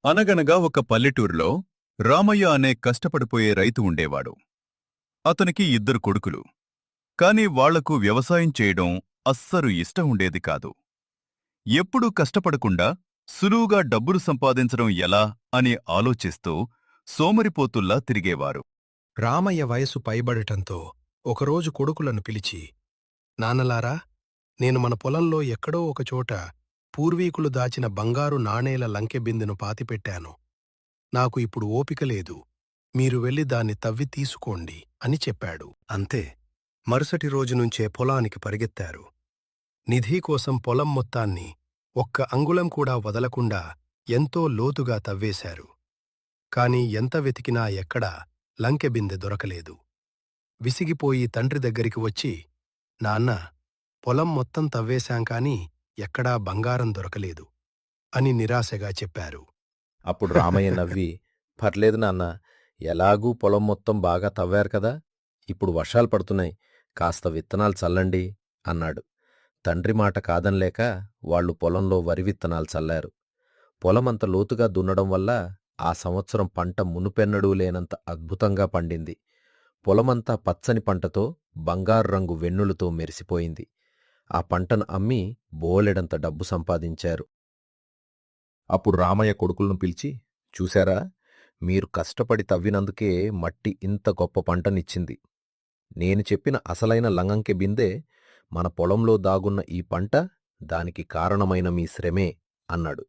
అనగనగా ఒక పల్లెటూరులో రామయ్య అనే కష్టపడిపోయే రైతు ఉండేవాడు. అతనికి ఇద్దరు కొడుకులు. కాని వాళ్లకు వ్యవసాయం చేయడం అస్సలు ఇష్టం ఉండేది కాదు. ఎప్పుడూ కష్టపడకుండా సులువుగా డబ్బులు సంపాదించడం ఎలా అని ఆలోచిస్తూ సోమరిపోతుల్లా తిరిగేవారు. రామయ్య వయసు పైబడటంతో ఒకరోజు కొడుకులను పిలిచి, నాన్నలారా, నేను మన పొలంలో ఎక్కడో ఒకచోట పూర్వీకులు దాచిన బంగారు నాణేల లంకెబిందెను పాతిపెట్టాను. నాకు ఇప్పుడు ఓపిక లేదు. మీరు వెళ్లి దాన్ని తవ్వి తీసుకోండి అని చెప్పాడు. అంతే, మరుసటి రోజునుంచే పొలానికి పరిగెత్తారు. నిధి కోసం పొలం మొత్తాన్ని ఒక్క అంగుళం కూడా వదలకుండా ఎంతో లోతుగా తవ్వేశారు. కాని ఎంత వెతికినా ఎక్కడా లంకెబిందె దొరకలేదు. విసిగిపోయి తండ్రి దగ్గరికి వచ్చి, నాన్నా, పొలం మొత్తం తవ్వేశాం కాని ఎక్కడా బంగారం దొరకలేదు అని నిరాశగా చెప్పారు. అప్పుడు రామయ్య నవ్వి, పర్లేదు నాన్నా, ఎలాగూ పొలం మొత్తం బాగా తవ్వారు కదా, ఇప్పుడు వర్షాలు పడుతున్నాయి, కాస్త విత్తనాలు చల్లండి అన్నాడు. తండ్రి మాట కాదనలేక వాళ్లు పొలంలో వరి విత్తనాలు చల్లారు. పొలమంత లోతుగా దున్నడం వల్ల ఆ సంవత్సరం పంట మునుపెన్నడూ లేనంత అద్భుతంగా పండింది. పొలమంతా పచ్చని పంటతో బంగారు రంగు వెన్నులతో మెరిసిపోయింది. ఆ పంటను అమ్మి బోలెడంత డబ్బు సంపాదించారు. అప్పుడు రామయ్య కొడుకులను పిలిచి, చూశారా, మీరు కష్టపడి తవ్వినందుకే మట్టి ఇంత గొప్ప పంటనిచ్చింది. నేను చెప్పిన అసలైన లంగంకె బిందె మన పొలంలో దాగున్న ఈ పంట, దానికి కారణమైన మీ శ్రమే అన్నాడు.